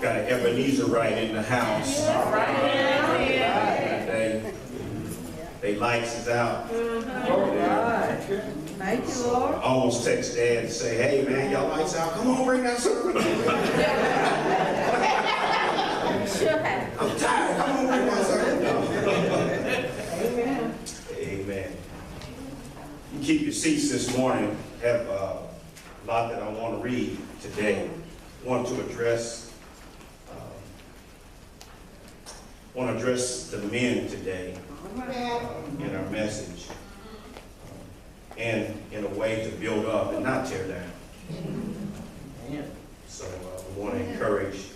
Got an Ebenezer right in the house. They lights is out. Thank you, Lord. I almost text Dad and say, hey man, y'all lights out. Come on, bring that sermon. I'm tired. Come on, bring that sermon. Amen. Amen. You keep your seats this morning. Have a lot that I want to read today. I want to address the men today in our message, and in a way to build up and not tear down. So we want to encourage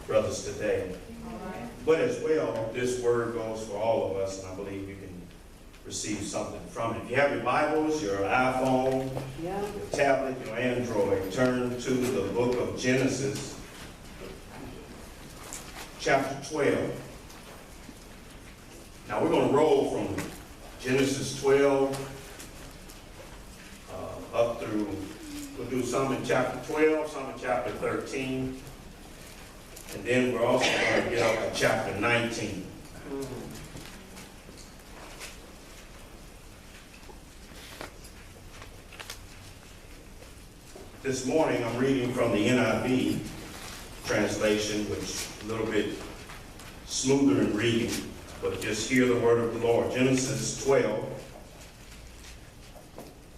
brothers today. But as well, this word goes for all of us, and I believe you can receive something from it. If you have your Bibles, your iPhone, your tablet, your Android, turn to the book of Genesis, chapter 12. Now we're going to roll from Genesis 12 up through, we'll do some in chapter 12, some in chapter 13, and then we're also going to get up to chapter 19. This morning I'm reading from the NIV translation, which is a little bit smoother in reading, but just hear the word of the Lord. Genesis 12,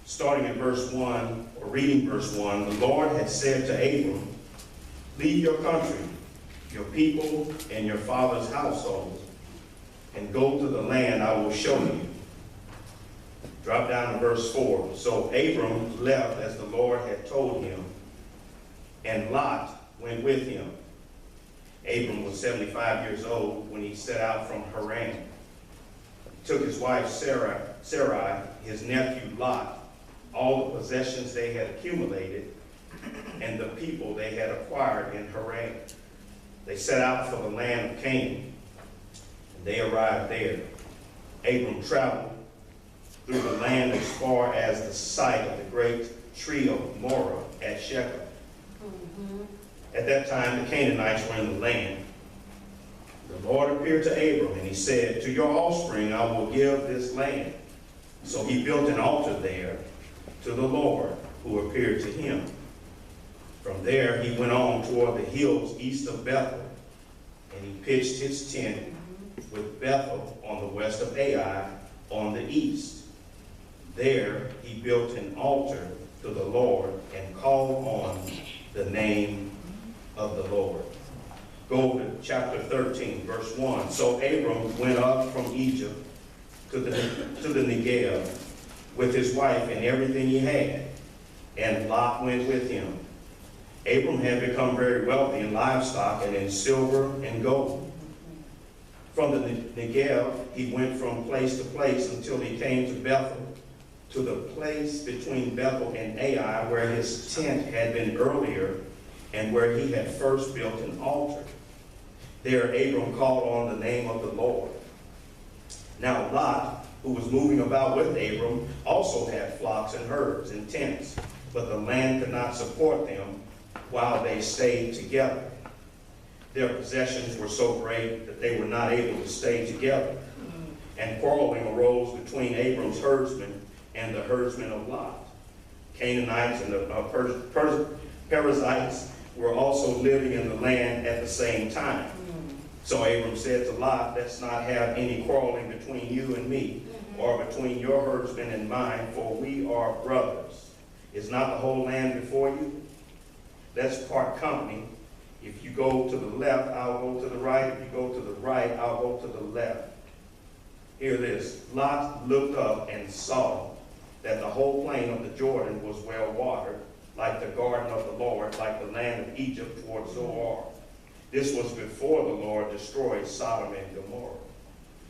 starting at verse 1, or reading verse 1, the Lord had said to Abram, leave your country, your people, and your father's household, and go to the land I will show you. Drop down to verse 4. So Abram left as the Lord had told him, and Lot went with him. Abram was 75 years old when he set out from Haran. He took his wife Sarai, his nephew Lot, all the possessions they had accumulated, and the people they had acquired in Haran. They set out for the land of Canaan, and they arrived there. Abram traveled through the land as far as the site of the great tree of Morah at Shechem. At that time, the Canaanites were in the land. The Lord appeared to Abram, and he said, to your offspring I will give this land. So he built an altar there to the Lord who appeared to him. From there he went on toward the hills east of Bethel, and he pitched his tent with Bethel on the west of Ai on the east. There he built an altar to the Lord and called on the name of the Lord. Go to chapter 13, verse 1. So Abram went up from Egypt to the Negev with his wife and everything he had, and Lot went with him. Abram had become very wealthy in livestock and in silver and gold. From the Negev, he went from place to place until he came to Bethel, to the place between Bethel and Ai, where his tent had been earlier, and where he had first built an altar. There Abram called on the name of the Lord. Now Lot, who was moving about with Abram, also had flocks and herds and tents, but the land could not support them while they stayed together. Their possessions were so great that they were not able to stay together. And quarreling arose between Abram's herdsmen and the herdsmen of Lot. Canaanites and the Perizzites were also living in the land at the same time. So Abram said to Lot, let's not have any quarreling between you and me, or between your herdsmen and mine, for we are brothers. Is not the whole land before you? Let's part company. If you go to the left, I'll go to the right. If you go to the right, I'll go to the left. Hear this. Lot looked up and saw that the whole plain of the Jordan was well watered, like the garden of the Lord, like the land of Egypt toward Zoar. This was before the Lord destroyed Sodom and Gomorrah.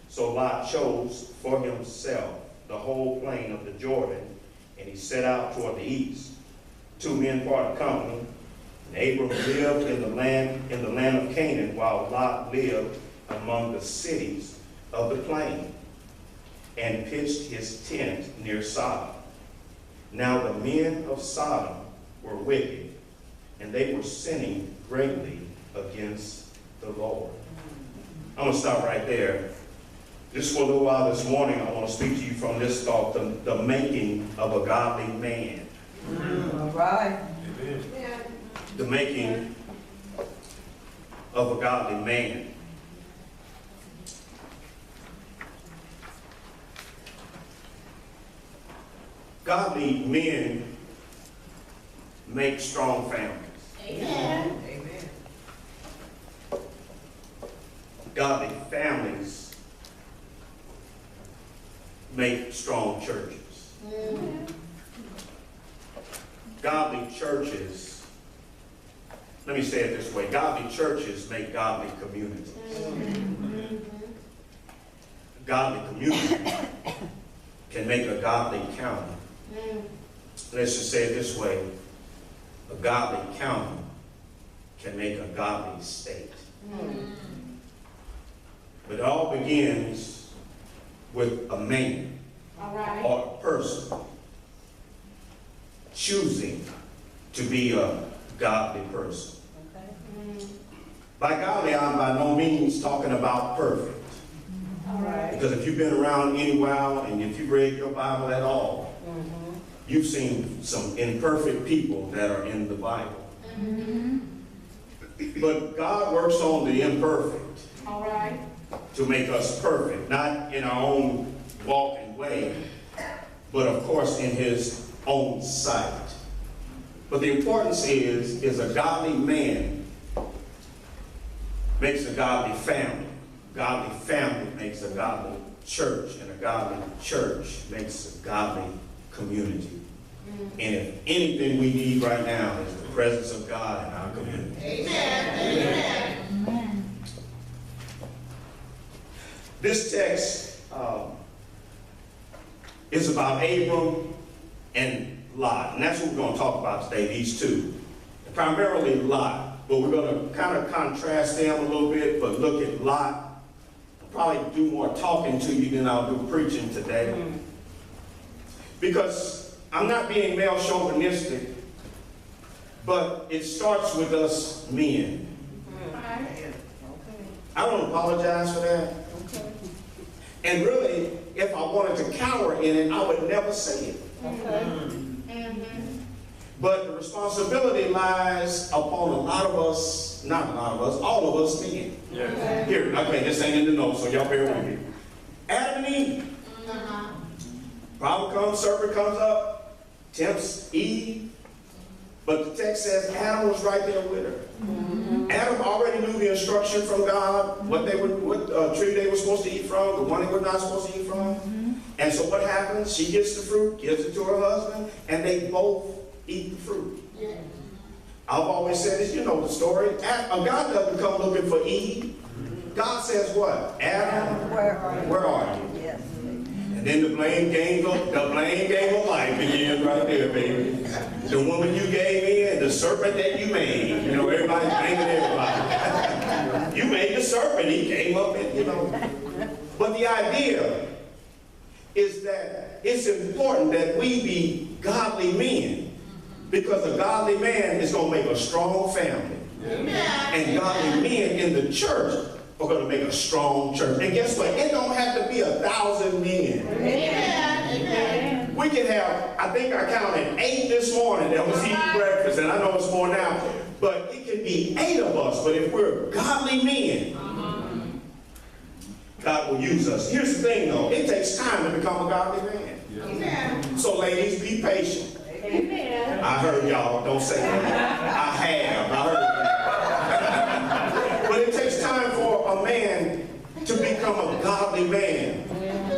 So Lot chose for himself the whole plain of the Jordan, and he set out toward the east. Two men parted company, and Abram lived in the land of Canaan, while Lot lived among the cities of the plain, and pitched his tent near Sodom. Now the men of Sodom were wicked, and they were sinning greatly against the Lord. I'm going to stop right there. Just for a little while this morning, I want to speak to you from this thought, the making of a godly man. All right. Amen. The making of a godly man. Godly men make strong families. Amen. Amen. Godly families make strong churches. Godly churches, let me say it this way, godly churches make godly communities. Godly community can make a godly county. Let's just say it this way, a godly county can make a godly state. But it all begins with a man All right. or a person choosing to be a godly person. By godly, I'm by no means talking about perfect. All right. Because if you've been around any while and if you've read your Bible at all, you've seen some imperfect people that are in the Bible. But God works on the imperfect All right. to make us perfect, not in our own walk and way, but of course in his own sight. But the importance is a godly man makes a godly family. Godly family makes a godly church, and a godly church makes a godly community. And if anything we need right now is the presence of God in our community. Amen. This text is about Abram and Lot, and that's what we're going to talk about today, these two. Primarily Lot, but we're going to kind of contrast them a little bit, but look at Lot. I'll probably do more talking to you than I'll do preaching today. Because I'm not being male chauvinistic, but it starts with us men. I don't apologize for that. And really, if I wanted to cower in it, I would never say it. But the responsibility lies upon a lot of us, not a lot of us, all of us men. Yes. Here, okay, this ain't in the notes, so y'all bear with me. Adam and Eve. Problem comes, serpent comes up, tempts Eve. But the text says Adam was right there with her. Adam already knew the instruction from God, what tree they were supposed to eat from, the one they were not supposed to eat from. And so what happens? She gets the fruit, gives it to her husband, and they both eat the fruit. I've always said this, you know the story. God doesn't come looking for Eve. God says what? Adam, where are you? Yes. And then the blame game of life begins right there, baby. The woman you gave in, the serpent that you made. You know, everybody's blaming everybody. You made the serpent, he came up and, you know. But the idea is that it's important that we be godly men, because a godly man is going to make a strong family. And godly men in the church are going to make a strong church. And guess what? It don't have to be 1,000 men. Amen. We can have, I think I counted 8 this morning that was eating breakfast, and I know it's more now, but it can be 8 of us. But if we're godly men, God will use us. Here's the thing though, it takes time to become a godly man. Amen. So ladies, be patient. Amen. I heard y'all, don't say that. I heard that. But it takes time for a man to become a godly man.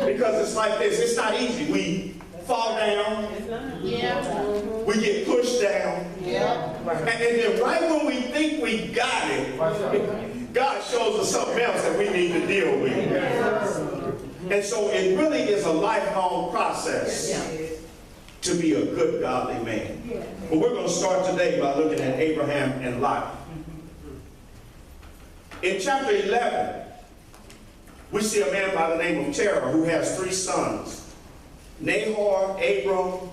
Because it's like this, it's not easy. We fall down, Yeah. we get pushed down, and then right when we think we got it, God shows us something else that we need to deal with. And so it really is a lifelong process to be a good godly man. But we're going to start today by looking at Abraham and Lot. In chapter 11, we see a man by the name of Terah who has 3 sons, Nahor, Abram,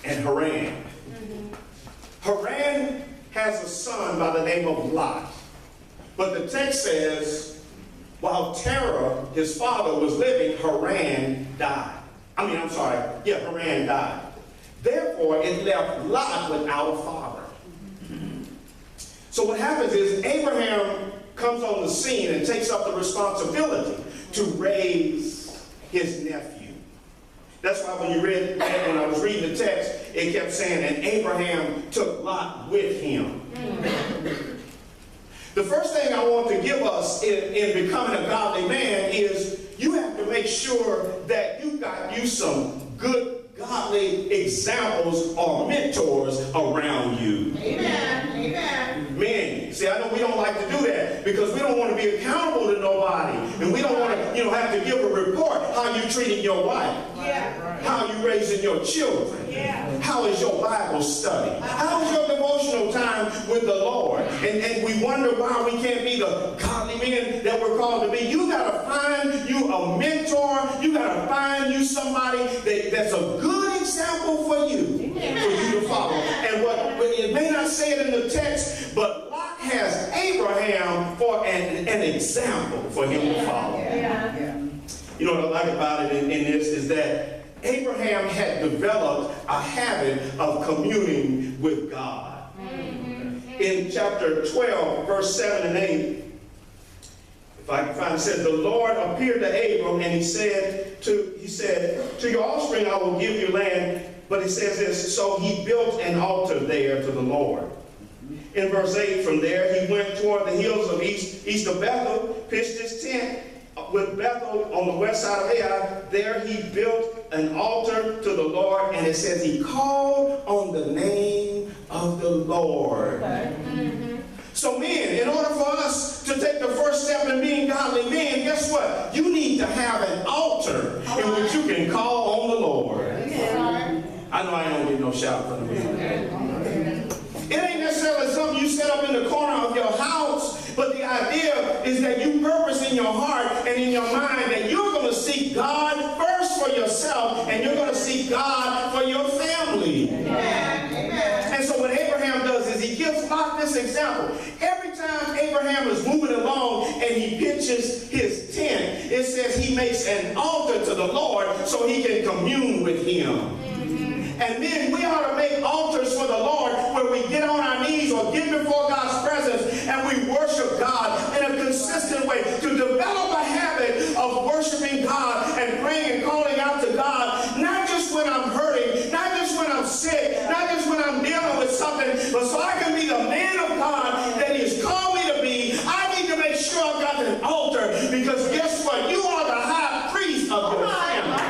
and Haran. Haran has a son by the name of Lot. But the text says, while Terah, his father, was living, Haran died. Haran died. Therefore, it left Lot without a father. So what happens is Abraham comes on the scene and takes up the responsibility to raise his nephew. That's why when I was reading the text, it kept saying, and Abraham took Lot with him. The first thing I want to give us in becoming a godly man is you have to make sure that you got you some good godly examples or mentors around you. Amen. Amen. Men, see, I know we don't like to do that because we don't want to be accountable to nobody. And we don't want to, have to give a report how you treating your wife. Yeah. How you raising your children. Yeah. How is your Bible study? How is your devotional time with the Lord? And we wonder why we can't be the godly men that we're called to be. You got to find you a mentor. You got to find you somebody that's a good example for you to follow. And it may not say it in the text, but Lot has Abraham for an example for him to follow. Yeah. You know what I like about it in this is that Abraham had developed a habit of communing with God. In chapter 12, verse 7 and 8, if I can find it, says, the Lord appeared to Abram and he said, to your offspring I will give you land. But it says this, so he built an altar there to the Lord. In verse 8, from there he went toward the hills of east of Bethel, pitched his tent with Bethel on the west side of Ai. There he built an altar to the Lord, and it says he called on the name of the Lord. So men, in order for us to take the first step in being godly men, guess what? You need to have an altar in which you can call on the Lord. I know I don't get no shout from the men. It ain't necessarily something you set up in the corner of your house, but the idea is that you purpose in your heart and in your mind that you're going to seek God first for yourself, and you're going to seek God for your family. Amen. And so what Abraham does is he gives Lot this example. Every time Abraham is moving along and he pitches his tent, it says he makes an altar to the Lord so he can commune with him. And then we ought to make altars for the Lord where we get on our knees or get before God's presence and we worship God in a consistent way. To develop a habit of worshiping God and praying and calling out to God, not just when I'm hurting, not just when I'm sick, not just when I'm dealing with something, but so I can be the man of God that He has called me to be. I need to make sure I've got an altar, because guess what? You are the high priest of your family.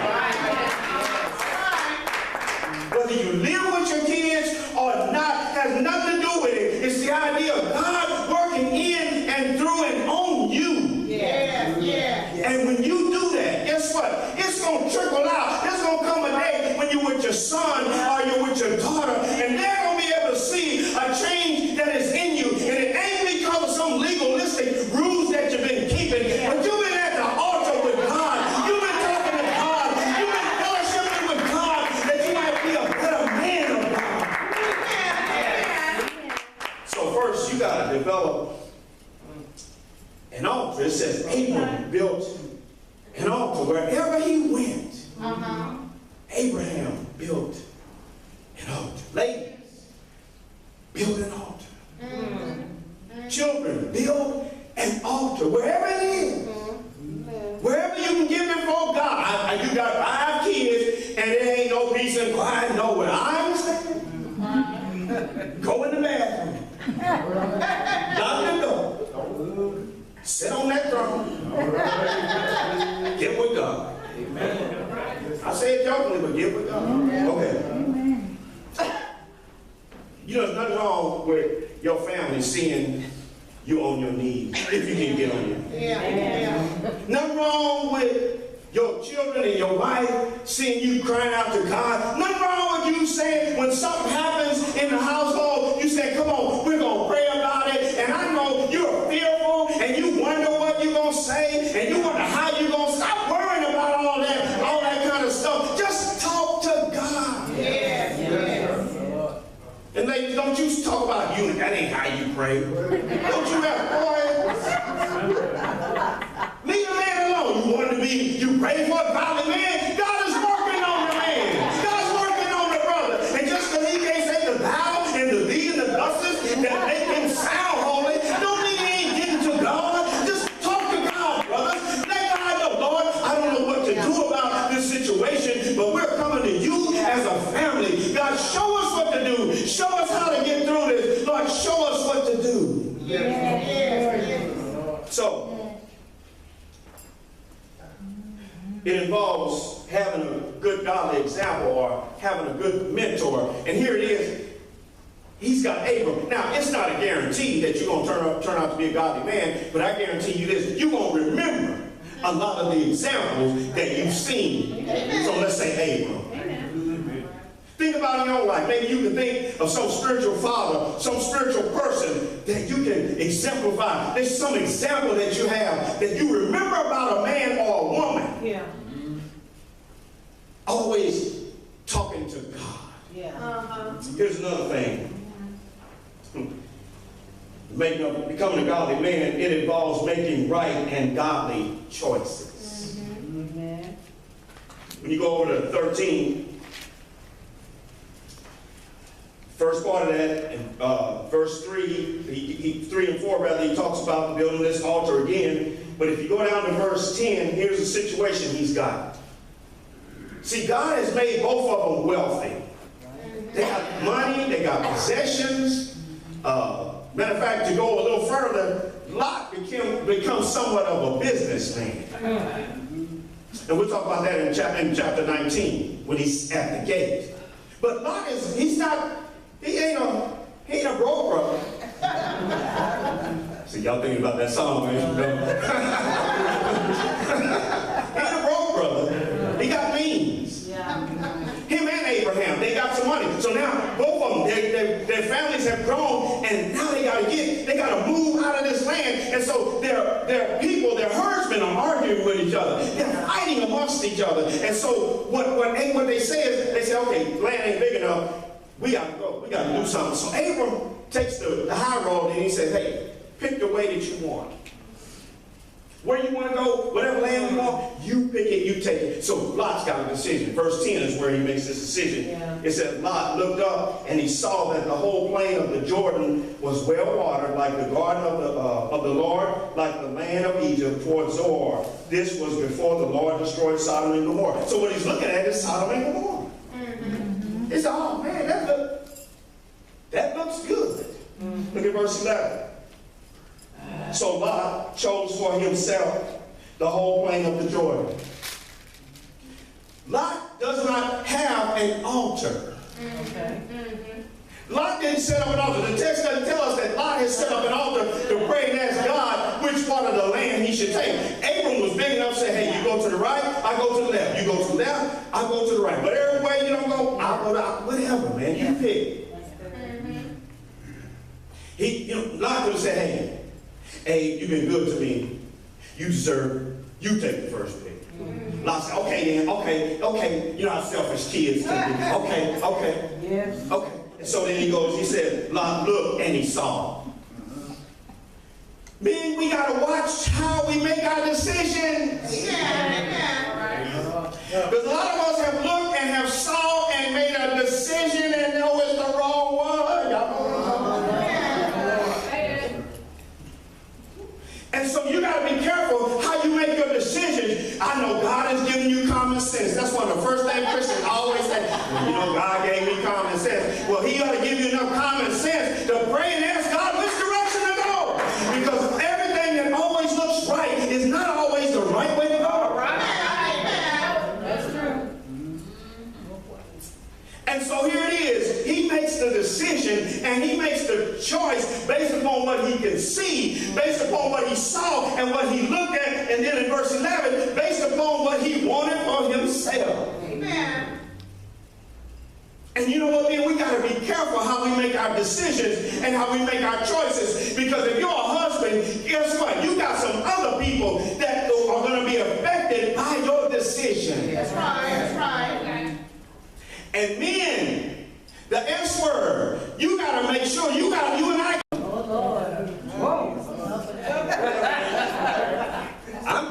Whether you live with your kids or not has nothing to do with it. It's the idea of God working in and through and on you. And when you do that, guess what? It's going to trickle out. There's going to come a day when you're with your son or you're with your daughter, and they're going to be able to see a change that is in you. And it ain't because of some legalistic rules that you've been keeping, but you've been at the altar with God. You've been talking to God. You've been fellowshipping with God that you might be a better man of God. So first, you got to develop an altar. It says Abraham built an altar wherever he went. Abraham built an altar. Ladies, build an altar. Children, build an altar wherever it is. Wherever you can get before God. You got 5 kids and there ain't no peace and quiet nowhere. I understand. Go in the bathroom. Lock the door. Sit on that throne. Get with God. I say it jokingly, but get with God. Okay. You know, there's nothing wrong with your family seeing you on your knees, if you can get on your knees. Nothing wrong with your children and your wife seeing you crying out to God. Nothing wrong with you saying when something happens in the household, you say, come on, we're going to pray about it. And I know you're fearful and you wonder what you're going to say and you wonder how you're going to stop worrying about all that kind of stuff. Just talk to God. And ladies, don't you talk about you. That ain't how you pray. Don't you have boys? Leave a man alone. You want to be, you pray for a godly man. God is working on the man. God's working on the brother. And just because he can't say the thou and the thee and the thuses that make him sound holy, don't mean he ain't getting to God. Just talk to God, brothers. Let God know, Lord, I don't know what to do about this situation, but we're coming to you as a family. God, show us what to do. Show us how to get through this. Lord, show us what to do. So, it involves having a good godly example or having a good mentor. And here it is. He's got Abram. Now, it's not a guarantee that you're going to turn out to be a godly man, but I guarantee you this. You're going to remember a lot of the examples that you've seen. So let's say Abram. Think about your own life. Maybe you can think of some spiritual father, some spiritual person that you can exemplify. There's some example that you have that you remember about a man or a woman. Yeah. Always talking to God. Yeah. Here's another thing. Becoming a godly man, it involves making right and godly choices. Amen. When you go over to 13, first part of that, in verse 3, 3 and 4 rather, he talks about building this altar again. But if you go down to verse 10, here's the situation he's got. See, God has made both of them wealthy. They got money, they got possessions. Matter of fact, to go a little further, Lot becomes somewhat of a businessman. And we'll talk about that in chapter 19, when he's at the gate. But Lot he ain't a broke brother. See, y'all thinking about that song, man. He ain't a broke brother. He got means. Yeah. Him and Abraham, they got some money. So now both of them, their families have grown, and now they gotta move out of this land. And so their people, their herdsmen are arguing with each other. They're fighting amongst each other. And so what they say is, they say, okay, land ain't big enough. We got to go. We got to do something. So Abram takes the high road and he says, hey, pick the way that you want. Where you want to go, whatever land you want, you pick it, you take it. So Lot's got a decision. Verse 10 is where he makes this decision. Yeah. It says, Lot looked up and he saw that the whole plain of the Jordan was well watered, like the garden of the Lord, like the land of Egypt toward Zoar. This was before the Lord destroyed Sodom and Gomorrah. So what he's looking at is Sodom and Gomorrah. He said, oh man, that looks good. Look at verse 11. So Lot chose for himself the whole plain of the Jordan. Lot does not have an altar. Okay. Lot didn't set up an altar. The text doesn't tell us that Lot has set up an altar to pray and ask God which part of the land he should take. Abram was big enough to say, hey, you go to the right, I go to the left. You go to the left, I go to the right. Whatever way you don't go, I'll go to whatever, man. You pick. Lot could have said, hey, you've been good to me. You deserve, you take the first pick. Lot said, okay then, okay. You know how selfish kids can be. Okay. Yes. Okay. And so then he said, Lot looked and he saw. Men, we got to watch how we make our decisions. Because a lot of us have looked and have saw and made a decision and know it's the wrong one. Y'all know what I'm talking about? And so you got to be careful how you make your decisions. I know God has given you common sense. That's one of the first things Christians always say. Well, God gave me common sense. Well, he ought to give you enough common sense to pray and ask God which direction to go. Because everything that always looks right is not always the right way to go. That's true. And so here it is. He makes the decision and he makes the choice based upon what he can see, based upon what he saw and what he looked at. And then in verse 11, based upon what he wanted for himself. Amen. And you know what, man? We got to be careful how we make our decisions and how we make our choices. Because if you're a husband, guess what? You got some other people that are going to be affected by your decision. That's right. That's right. And men, the S word, you got to make sure you and I.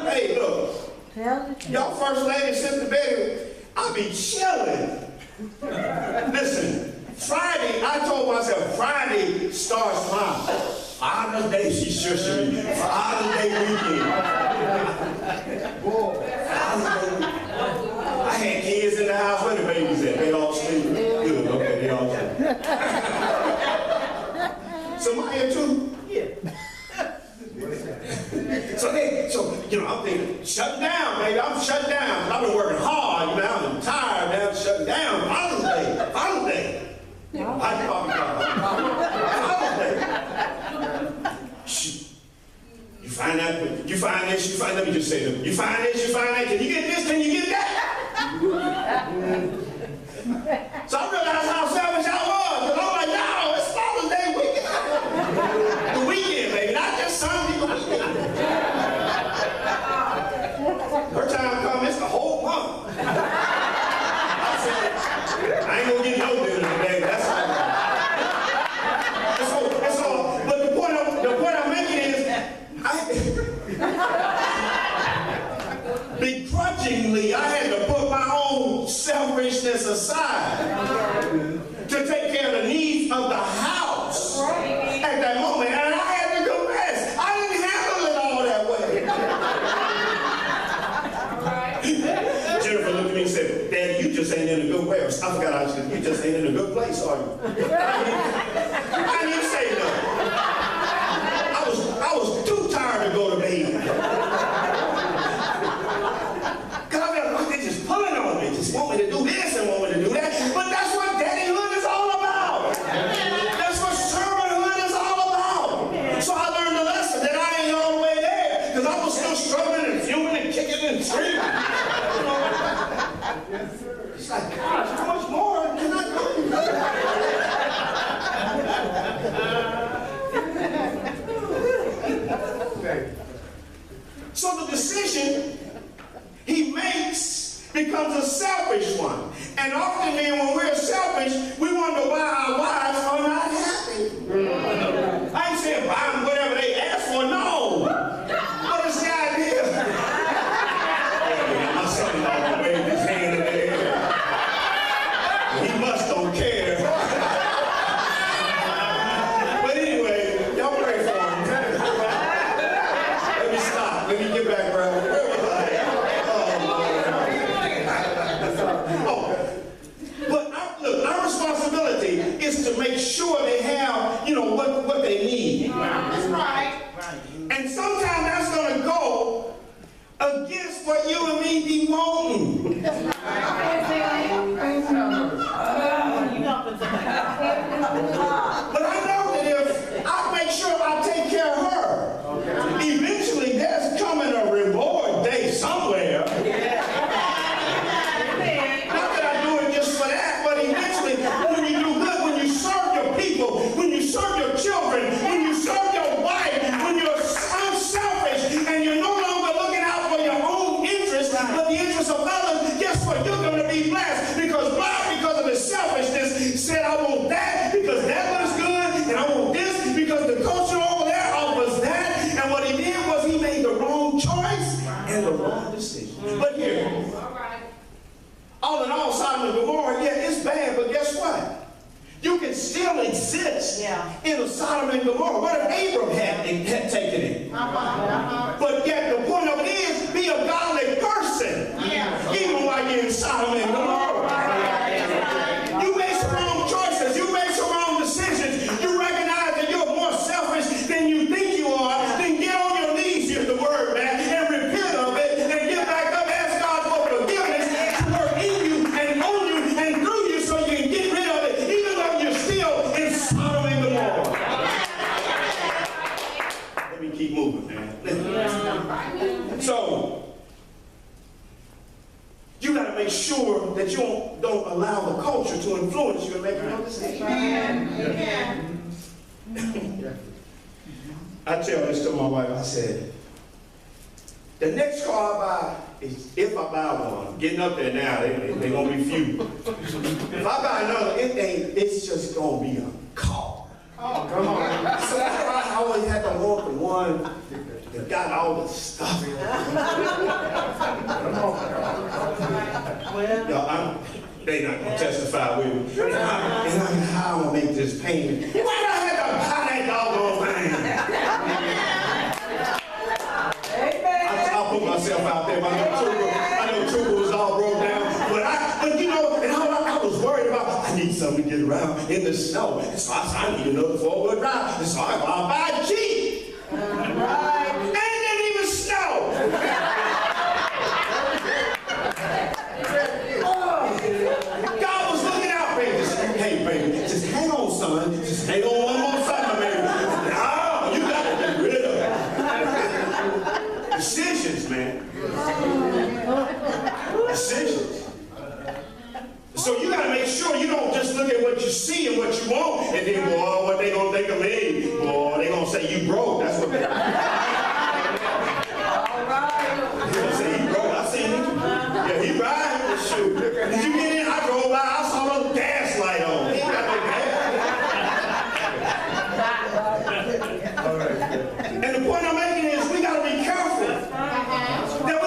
Hey, look, y'all first lady, Sister Betty, I'll be chilling. Listen, Friday, I told myself, Friday starts my Father's Day, she should be. Father's Day weekend. I had kids in the house. Where the babies at? They all sleep. Good, okay, they all sleep. Somebody too? Yeah. So I'm thinking, shut down, baby. I'm shut down. I've been working hard, I'm tired, man. I'm shutting down. Father's Day. Father's Day. Father's Day. You find that? You find this? You find? Let me just say this. You find this? You find that? Can you get this? Can you get that? So I realized how selfish I was. Because I'm like, no, it's Father's Day weekend. The weekend, baby, not just Sunday. The weekend. Her time come, it's the whole month. I said, I ain't gonna get no dinner today. That's all. That's all. But the point I'm making is, begrudgingly, I had to put my own selfishness aside to take care of the needs of the house at that moment. And I had to confess, I didn't handle it all that way. Jennifer looked at me and said, Daddy, you just ain't in a good way. I forgot I said, you just ain't in a good place, are you? I didn't say nothing. I was too tired to go to bed. They just pulling on me, just want me to do this and want me to do that. But that's what daddyhood is all about. That's what servanthood is all about. So I learned the lesson that I ain't all the way there, because I was still struggling and fuming and kicking and screaming. It's like, gosh, how much more can I do? So the decision he makes becomes a selfish one. And often then when we're selfish, we wonder why our wives are not happy. I ain't saying buy them whatever they ask for, no. But it's the idea. My son-in-law waved his hand in the air. He must don't care. But anyway, y'all pray for him. Let me stop. Let me get back around. Is to make sure they have, what they need. That's right. And sometimes that's going to go against what you and me be wanting. But I know that if I make sure I take care of her, eventually there's coming a reward day somewhere. Not that I do it just for that, but eventually when you do good, when you serve your people, when you serve your children, when you serve your wife, when you're unselfish and you're no longer looking out for your own interests, but the interests of others, guess what? You're going to be blessed because God, because of his selfishness, said, I want that because that looks good, and I want this because the culture over there offers that. And what he did was he made the wrong choice and the wrong decision. But here, all in all, Sodom and Gomorrah, yeah, it's bad, but guess what? You can still exist in a Sodom and Gomorrah. What if Abram had taken it? But yet the point of it is, be a godly person, even while you're in Sodom and Gomorrah. You made some wrong choices. You made some wrong decisions. You recognize that you're more selfish than you think you are. Then get on your knees, here's the word, man, and repent of it, and get back up, ask God for forgiveness to work in you and on you and through you so you can get rid of it, even though you're still in Sodom and Gomorrah. Let me keep moving, man. So, you got to make sure that you don't allow the culture to influence you and make your decisions. Amen. I tell this to my wife, I said, the next car I buy is, if I buy one, getting up there now, they're going to be few. If I buy another, it's just going to be a car. Come on. So that's why I always had to want the one that got all the stuff. Well, Y'all, they not gonna testify with me. And how I'm gonna make this payment. Why do I have to buy that doggone thing? I'll put myself out there. I know Tuba was all broke down. But you know, and I was worried about, I need something to get around in the snow. And so I need another 4-wheel drive. And so I buy a Jeep. right. And it didn't even snow. God was looking out, baby. Just, hey, baby, just hang on, son. Just hang on one more second, baby. No, you got to get rid of it. Decisions, man. Decisions. So you got to make sure you don't just look at what you see and what you want, and then, boy, what they going to think of me? Boy, they going to say you broke. That's what they All right. They gonna say he broke. I seen him. Yeah, he riding the shoe. Did you get in? I drove by. I saw the gas light on. He ain't got no gas. And the point I'm making is we got to be careful that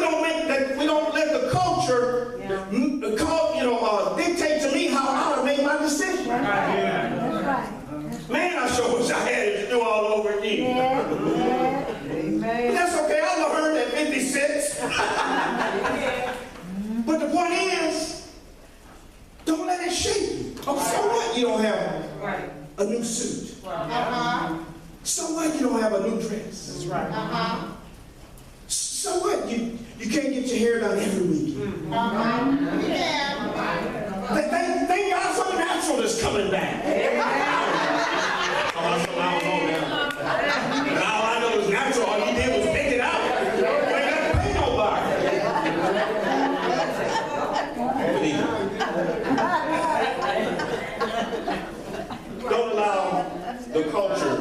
we don't let the culture dictate to me how to make my decision. Man, I sure wish I had it to do all over again. Amen. That's okay. I learned at 56. But the point is, don't let it shape you. Oh, so what you don't have Right. a new suit? So what you don't have a new dress? That's right. So what you can't get your hair done every week? Thank God something natural is coming back. Oh, that's what I don't know now. And all I know is natural. All he did was pick it out. You ain't got to pay nobody. Don't allow the culture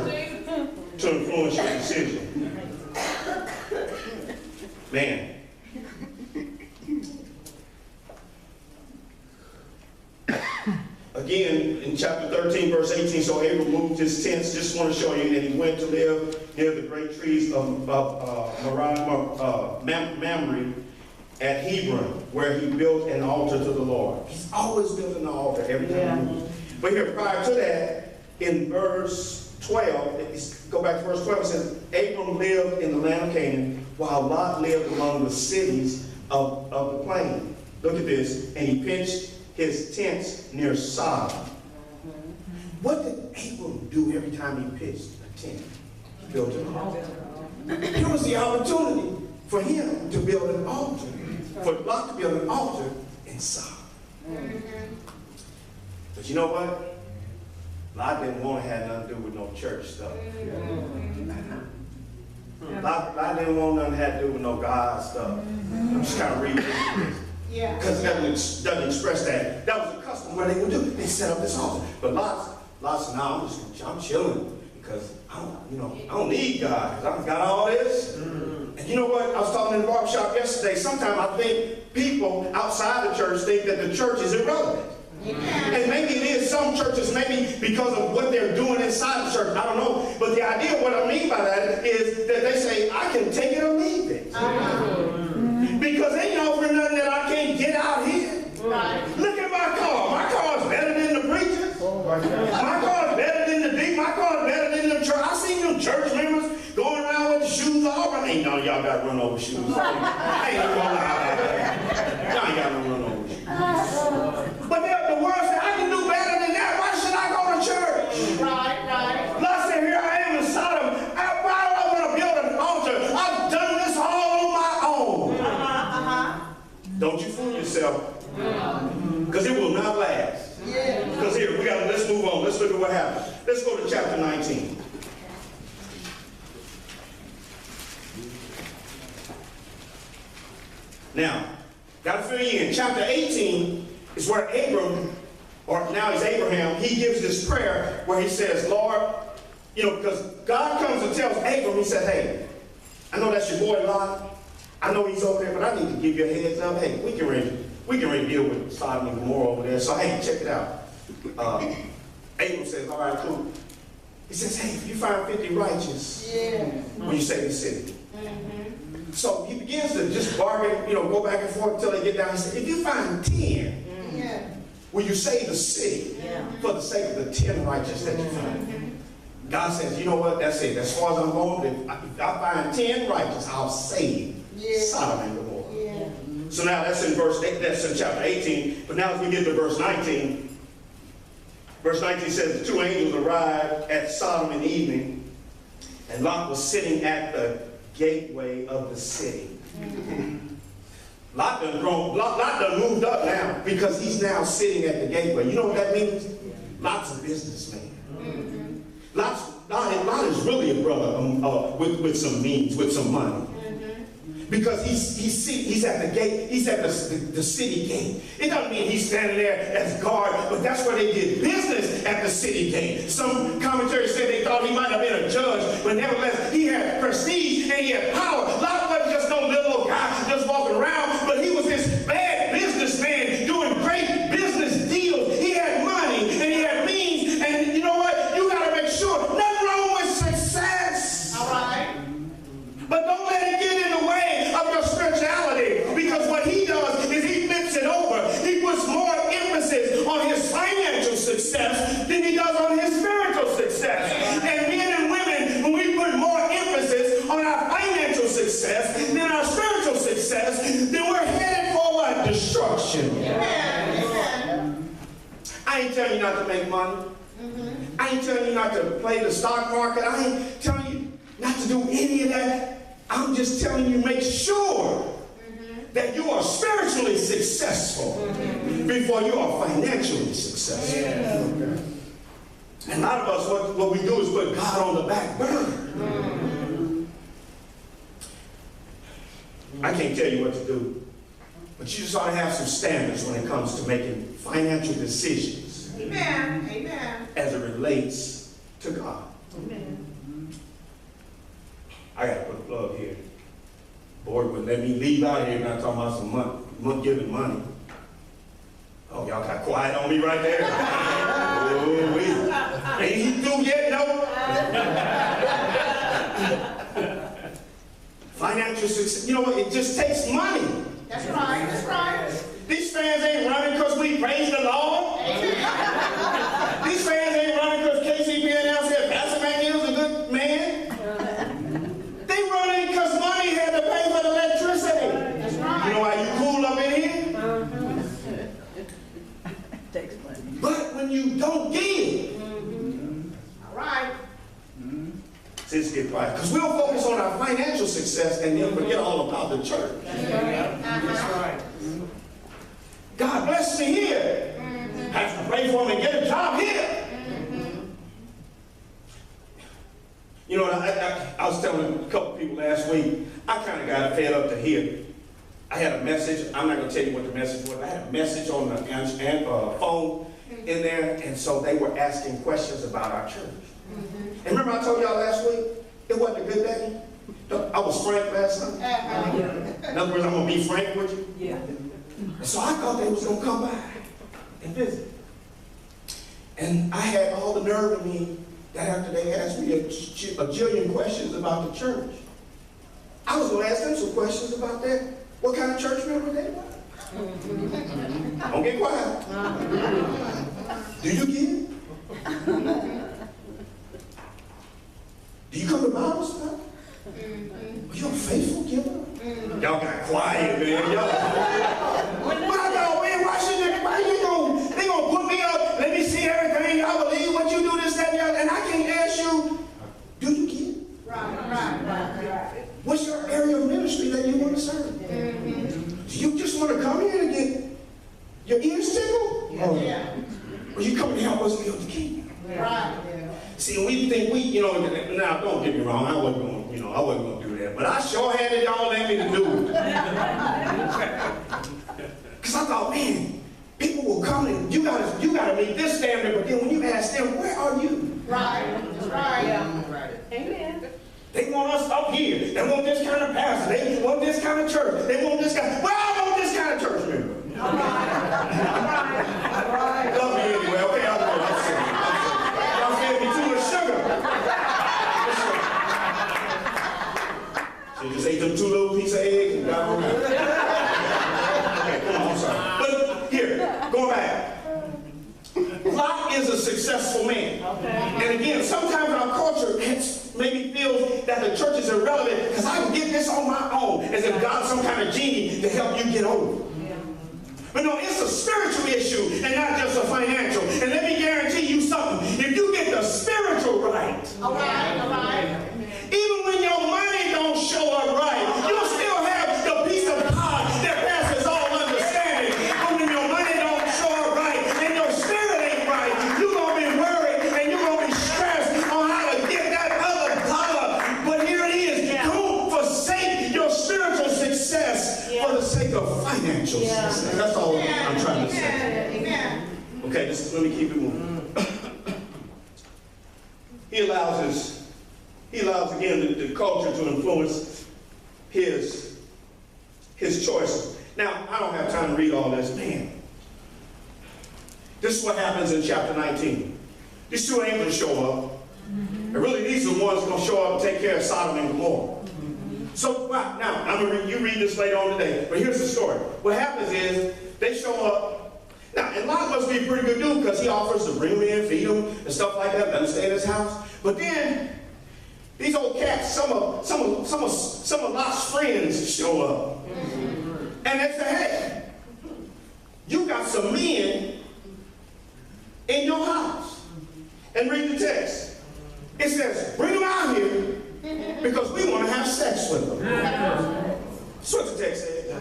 to influence your decision. Man. Again, in chapter 13, verse 18, so Abram moved his tents, just want to show you, and he went to live near the great trees of Mamre at Hebron, where he built an altar to the Lord. He's always building an altar every time he moves. But here, prior to that, in verse 12, go back to verse 12, it says, Abram lived in the land of Canaan, while Lot lived among the cities of the plain. Look at this, and he pitched his tents near Sodom. What did Abram do every time he pitched a tent? He built an altar. Here was the opportunity for him to build an altar, for Lot to build an altar in Sodom. But you know what? Lot didn't want to have nothing to do with no church stuff. Lot didn't want nothing to have to do with no God stuff. I'm just kind of reading this. Because it doesn't express that. That was a custom where they would do it. They set up this altar. But Lot said, no, I'm chilling because I don't need God because I've got all this. And you know what? I was talking in the barbershop yesterday. Sometimes I think people outside the church think that the church is irrelevant. And maybe it is some churches, maybe because of what they're doing inside the church. I don't know. But the idea, what I mean by that is that they say, I can take it or leave it. Because they know for nothing that I can't get out here. Look at my car. My car is better than the preachers. My car is better than the deacon. My car is better than the church. I seen them church members going around with the shoes all around. Ain't none of y'all got to run over shoes. Y'all ain't got to run over shoes. But the word said, I can do better than that. Why should I go to church? Lot said, here I am in Sodom. Why do I want to build an altar? I've done this all on my own. Don't you fool yourself. Because it will not last. Because here, let's move on. Let's look at what happened. Let's go to chapter 19. Now, got to fill you in. Chapter 18 is where Abram, or now he's Abraham, he gives this prayer where he says, Lord, because God comes and tells Abram, he said, hey, I know that's your boy Lot. I know he's over there, but I need to give you a heads up. Hey, we can really deal with Sodom and Gomorrah over there. So, hey, check it out. Abram says, all right, cool. He says, hey, if you find 50 righteous, will you save the city? So he begins to just bargain, go back and forth until they get down. He said, if you find 10, will you save the city for the sake of the 10 righteous that you find? God says, you know what? That's it. As far as I'm going, if I find 10 righteous, I'll save Sodom and Gomorrah. So now that's in that's in chapter 18. But now as we get to verse 19, verse 19 says, the two angels arrived at Sodom in the evening, and Lot was sitting at the gateway of the city. Lot done moved up now because he's now sitting at the gateway. You know what that means? Lot's a businessman. Lot is really a brother with some means, with some money. Because he's at the gate, he's at the city gate. It doesn't mean he's standing there as guard, but that's where they did business at the city gate. Some commentaries say they thought he might have been a judge, but nevertheless, he had prestige and he had power. Lot wasn't just no little old guy just walking around, but he was this bad businessman doing great business deals. He had money and he had means, and you know what? You got to make sure, nothing wrong with success. All right. But don't let it get in the way of your spirituality, because what he does is he flips it over. He puts more emphasis on his financial success than he does on his spiritual success. And men and women, when we put more emphasis on our financial success than our spiritual success, then we're headed for what? Destruction. Amen. I ain't telling you not to make money. I ain't telling you not to play the stock market. I ain't telling you not to do any of that. I'm just telling you, make sure that you are spiritually successful before you are financially successful. And a lot of us, what we do is put God on the back burner. I can't tell you what to do, but you just ought to have some standards when it comes to making financial decisions. Amen. Amen. As it relates to God. Amen. I got to put a plug here. Board wouldn't let me leave out here not talking about some money, giving money. Oh, y'all got quiet on me right there. Oh, ain't he through yet? No. Financial success. You know what? It just takes money. That's right. That's right. These fans ain't running because we praise the Lord. These fans ain't running because KCP announced that Pastor McNeil's a good man. They running because money had to pay for the electricity. That's right. You know why you cool up in here? Takes money. But when you don't give, All right. let's get quiet. Because we'll focus on our financial success and then forget all about the church. That's right. God bless me here. Have to pray for him and get a job here. You know, I was telling a couple people last week, I kind of got fed up to hear. I had a message. I'm not going to tell you what the message was. I had a message on the phone in there, and so they were asking questions about our church. And remember I told y'all last week, it wasn't a good day? I was frank last night. In other words, I'm going to be frank with you. Yeah. And so I thought they was going to come by and visit. And I had all the nerve in me that after they asked me a jillion questions about the church, I was going to ask them some questions about that. What kind of church member they were. Don't get quiet. Do you give? Do you come to Bible study? Are you a faithful giver? Y'all got quiet, man. Y'all. But I thought, man, they gonna put me up, let me see everything, I believe what you do, this, that, and the other, and I can't ask you, do you give? Right. What's your area of ministry that you want to serve? Do you just want to come here and get your ears tickled? Yeah. Or you come to help us build the kingdom? Right. See, we think now don't get me wrong, I wasn't going to do that, but I sure had it all in me to do it. Because I thought, man, people will come and you gotta meet this standard, but then when you ask them, where are you? Right. That's right. Yeah. Amen. They want us up here. They want this kind of pastor. They want this kind of church. They want this kind. Well, I want this kind of church member. All right. Love me anyway. Okay, I'm sorry. Y'all fed me too much sugar. successful man. Okay. And again, sometimes our culture maybe feels that the church is irrelevant because I can get this on my own, as if God's some kind of genie to help you get over. But no, it's a spiritual issue and not just a financial. And let me guarantee you something. If you get the spiritual right, All right. even when your money don't show up right, you'll still have the peace of God that passes all understanding. But when your money don't show up right and your spirit ain't right, you're going to be worried and you're going to be stressed on how to get that other dollar. But here it is. Don't forsake your spiritual success for the sake of financial success. That's all I'm trying to say. Amen. Okay, let me keep it moving. He allows again the culture to influence his choices. Now, I don't have time to read all this. Man, this is what happens in chapter 19. These two angels show up. And really, these are the ones going to show up and take care of Sodom and Gomorrah. So, now, you read this later on today, but here's the story. What happens is, they show up. Now, and Lot must be a pretty good dude because he offers to bring them in, feed them, and stuff like that, let them stay in his house. But then, these old cats, some of Lot's friends show up. And they say, hey, you got some men in your house. And read the text. It says, bring them out here because we want to have sex with them. That's what the text says.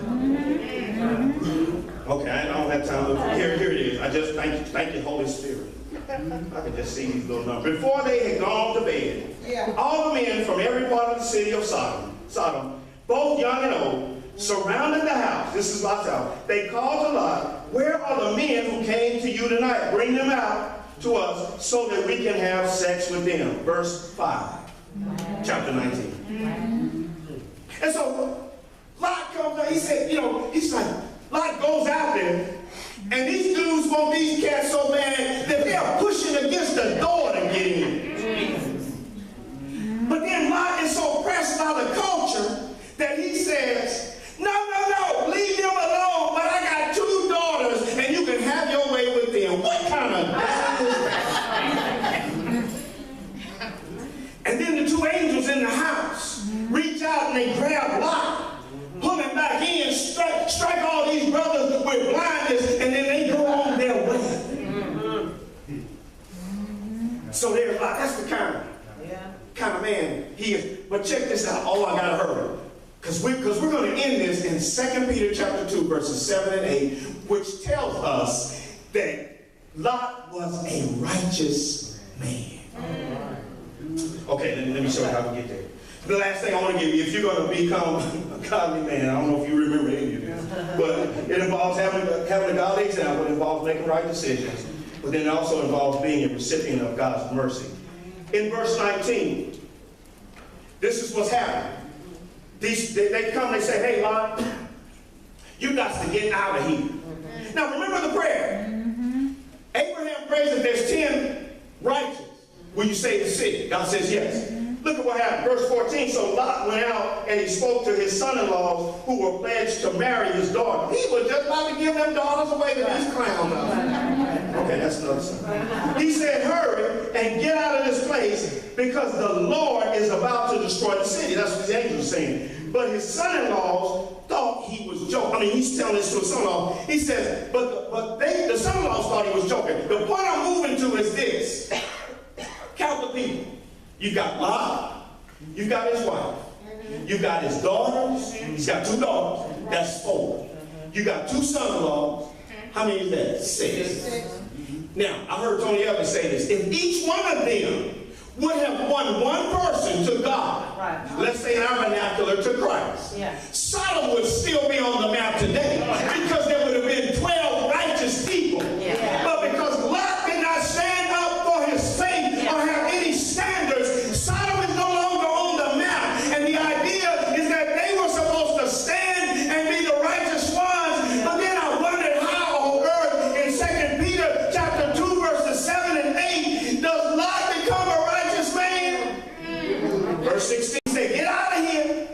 Okay, I don't have time. Here it is. I just thank you, Holy Spirit. I can just see these little numbers. Before they had gone to bed, all the men from every part of the city of Sodom, both young and old, surrounded the house. This is Lot's house. They called to Lot, where are the men who came to you tonight? Bring them out to us so that we can have sex with them. Verse 5, chapter 19. And so Lot comes out. He said, he's like, Lot goes out there. And these dudes want these cats so bad that they are pushing against the door to get in. But then Lot is so pressed by the culture that he says, no, leave them alone, but I got 2 daughters and you can have your way with them. What kind of dad is that? And then the 2 angels in the house reach out and they grab Lot, pull him back in, strike all these brothers with blindness, and then they go on their way. So there's Lot. That's the kind of man he is. But check this out. Oh, I gotta hurry. Because we're going to end this in 2 Peter chapter 2, verses 7 and 8, which tells us that Lot was a righteous man. Okay, let me show you how we get there. The last thing I want to give you, if you're going to become a godly man, I don't know if you remember any of this, but it involves having a godly example. It involves making right decisions, but then it also involves being a recipient of God's mercy. In verse 19, this is what's happening. They come, they say, hey, Lot, you got to get out of here. Now, remember the prayer. Abraham prays that there's 10 righteous. Will you save the city? God says yes. Look at what happened. Verse 14, so Lot went out and he spoke to his son-in-laws who were pledged to marry his daughter. He was just about to give them daughters away to these clowns. Okay, that's another son. He said, hurry and get out of this place because the Lord is about to destroy the city. That's what the angel was saying. But his son-in-laws thought he was joking. I mean, he's telling this to his son-in-law. He says, the son-in-laws thought he was joking. The point I'm moving to is this. Count the people. You've got Lot, you've got his wife, you've got his daughters, he's got 2 daughters, that's 4. You got 2 son-in-laws, how many is that? 6. Now, I heard Tony Evans say this, if each one of them would have won one person to God, let's say in our vernacular, to Christ, Sodom would still be on the map today because there would have been 12 righteous people. But because Lot did not stand up for his faith or have any standards, Sodom is no longer on the map. And the idea is that they were supposed to stand and be the righteous ones. But then I wondered how on earth in 2 Peter chapter 2 verses 7 and 8 does Lot become a righteous man? Verse 16 says, get out of here.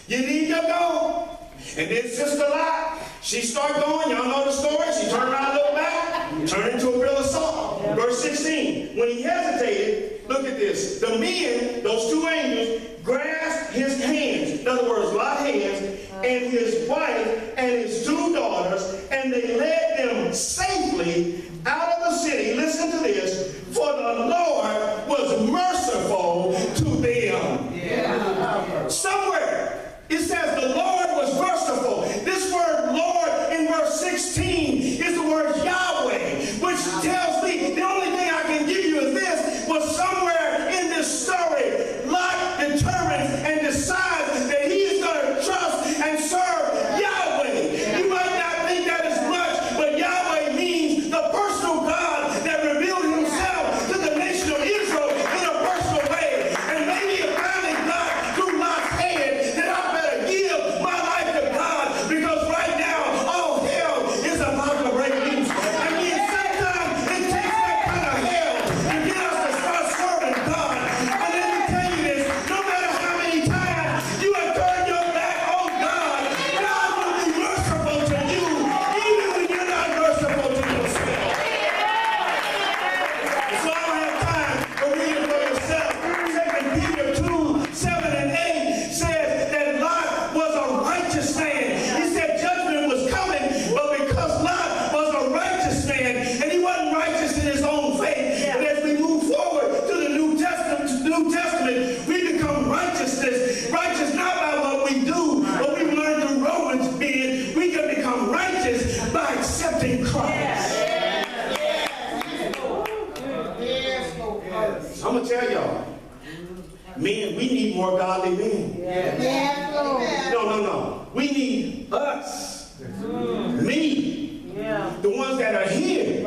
You need to go. And then Sister Lot, she started going. Y'all know the story. She turned around, looked back, turned into a bill of salt. Verse 16. 16. When he hesitated, look at this. The men, those two angels, grasped his hands. In other words, Lot's hands, and his wife and his two daughters, and they led them safely out of the city. Listen to this. For the Lord was merciful to them. Yeah. Somewhere it says the Lord was merciful. This word Lord in verse 16 is the word Yahweh, which tells me the only thing I can give you is this: was somewhere in this story, Lot determines and decides that he is going to trust and serve Yahweh. You might not think that is much, but Yahweh means the personal God that revealed himself to the nation of Israel in a personal way. And maybe it finally got through Lot's head that I better give my life to God, because right now all hell is about to break loose. I mean, sometimes it takes that kind of hell to get us to start serving God. But let me tell you this: no matter how many times you have turned your back on God, God will be merciful to you, even when you're not merciful to yourself. So I don't have time for reading for yourself. 2 Peter 2, 7 and 8 says that Lot was a righteous man. He said judgment was coming, but because Lot was a righteous man, and he wasn't righteous in his own faith, but as we move forward to the New Testament, we become righteousness. Righteous not by what we do, but we learn through Romans being we can become righteous by accepting Christ. So I'm going to tell y'all, men, we need more godly men. No. We need us. Me. The ones that are here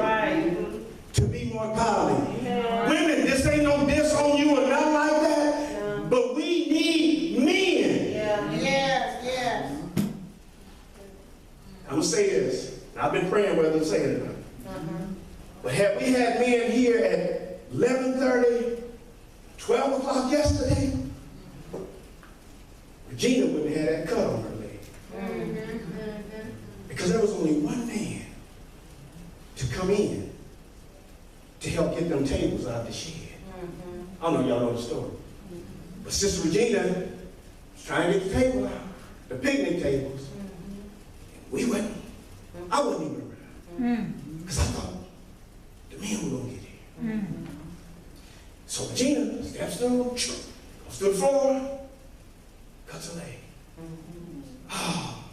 to be more godly. Women, this ain't no diss on you or nothing like that, but we need men. Yes. I'm going to say this. I've been praying whether to say it or not. But have we had men here at 11:30, 12 o'clock yesterday? Regina wouldn't have had that cut on her leg. Because there was only one man to come in to help get them tables out the shed. I don't know if y'all know the story. But Sister Regina was trying to get the table out, the picnic tables. We wouldn't. I wasn't even around. Because I thought the men were going to get here. So Regina steps through, goes to the floor, cuts her leg. Oh,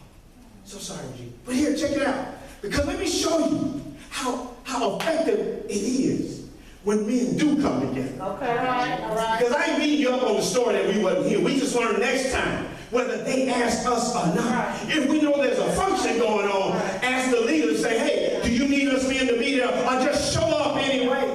so sorry, Regina. But here, check it out. Because let me show you how effective it is when men do come together. Okay. All right. Because I ain't beating you up on the story that we wasn't here. We just learn next time whether they ask us or not. If we know there's a function going on, ask the leader, say, hey, do you need us men to be there, or just show up anyway?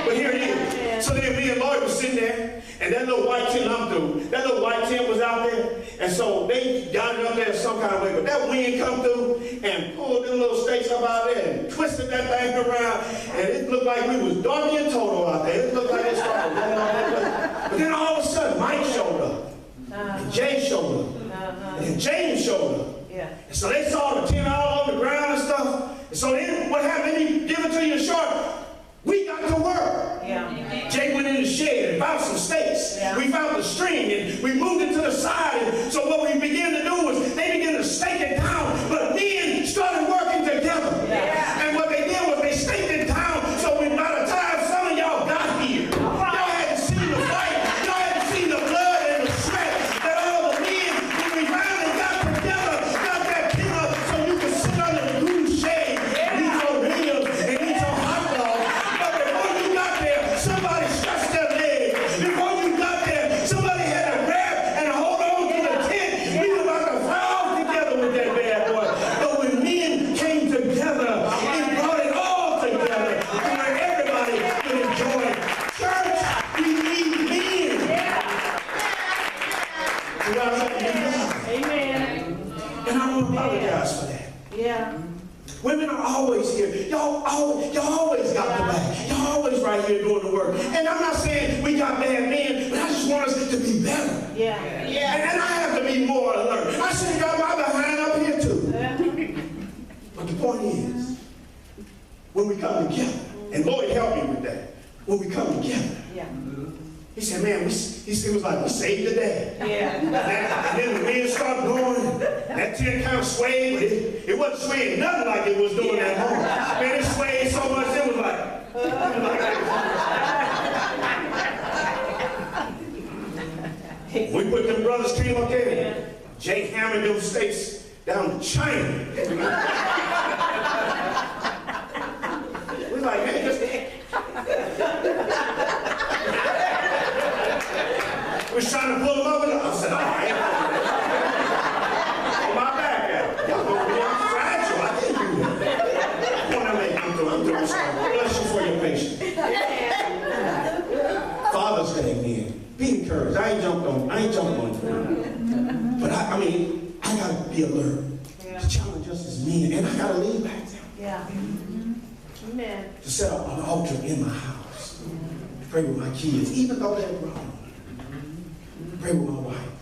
But here it is. So then me and Lloyd was sitting there, and that little white tent I'm through, that little white tent was out there, and so they got it up there some kind of way, but that wind come through and pulled them little stakes up out there and twisted that thing around, and it looked like we was Darky and Toto out there. It looked like it started rolling off that place. But then all of a sudden, Mike showed up. And Jay showed up. And James showed up. And so they saw the tent all on the ground and stuff. And so then what happened? Let me give it to you in short. We got to work. Jay went in the shed and found some stakes. We found the string and we moved it to the side. And so what we began to do was they began to stake it down. But men started working together. And what they did was they staked it down. So when by the time some of y'all got here, y'all hadn't seen the fight. Y'all hadn't seen the blood and the sweat that all the men, when we finally got together, got that tent up so you could sit under the cool shade and eat your ribs and eat your hot dogs. But before you got there, somebody stretched their legs. Before you got there, somebody had to grab and hold on to the tent. We were about to fall together with that bad boy. But when men came together, it brought it all together to where everybody could enjoy it. Church, we need men. We got something to do. And I don't apologize for that. Women are always here. Y'all always got the back. Y'all always right here doing the work. And I'm not saying we got bad men, but I just want us to be better. And I have to be more alert. I should have got my behind up here too. But the point is, when we come together, and Lord help me with that, when we come together. Yeah. He said, man, he said, it was like we saved the day. Yeah. And then the wind started blowing. That tent kind of swayed, but it wasn't swaying nothing like it was doing that morning. Man, it swayed so much, it was like we put them brothers came up there. Jay hammered them steaks down to China. We like, man, just was trying to pull them up, and I said, all right. On my back, y'all gonna be fragile. I can't do that. Come on, I'm through. Sorry. Bless you for your patience. Father's Day, man. Be encouraged. I ain't jumped on it. But I mean, I gotta be alert. To challenge us as men, and I gotta lead back there. Yeah. Amen. To set up an altar in my house. To pray with my kids, even though they're grown. Pray with my wife.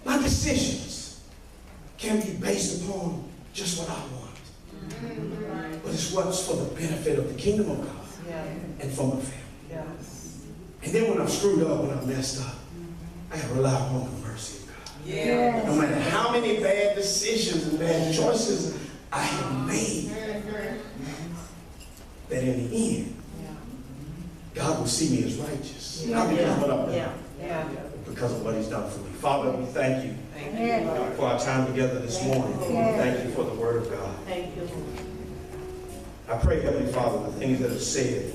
My decisions can be based upon just what I want. But it's what's for the benefit of the kingdom of God and for my family. And then when I'm screwed up, when I'm messed up, I gotta rely upon the mercy of God. No matter how many bad decisions and bad choices I have made, that in the end, God will see me as righteous. Not because of what I've done. Because of what he's done for me. Father, we thank you for our time together this morning. Thank you for the word of God. Thank you. I pray, Heavenly Father, the things that are said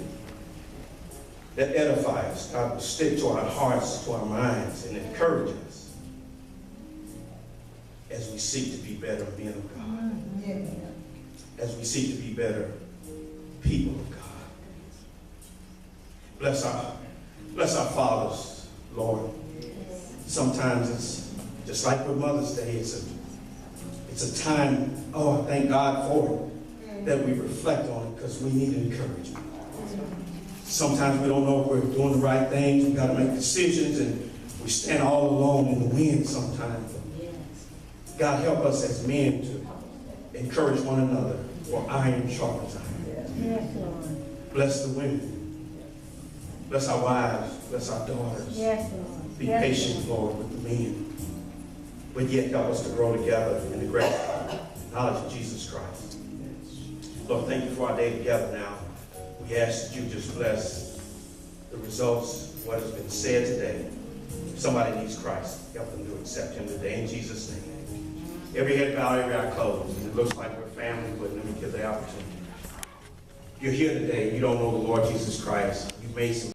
that edify us, God, will stick to our hearts, to our minds, and encourage us as we seek to be better men of God. As we seek to be better people of God. Bless our fathers, Lord. Sometimes it's just like with Mother's Day, it's a time, I thank God for it, that we reflect on it because we need encouragement. Sometimes we don't know if we're doing the right things. We've got to make decisions, and we stand all alone in the wind sometimes. God, help us as men to encourage one another, for iron sharpens iron. Bless the women. Bless our wives. Bless our daughters. Be patient, Lord, with the men. But yet help us to grow together in the great knowledge of Jesus Christ. Lord, thank you for our day together now. We ask that you just bless the results of what has been said today. If somebody needs Christ, help them to accept him today in Jesus' name. Every head bowed, every eye closed. And it looks like we're family, but let me give the opportunity. You're here today, you don't know the Lord Jesus Christ. You've made some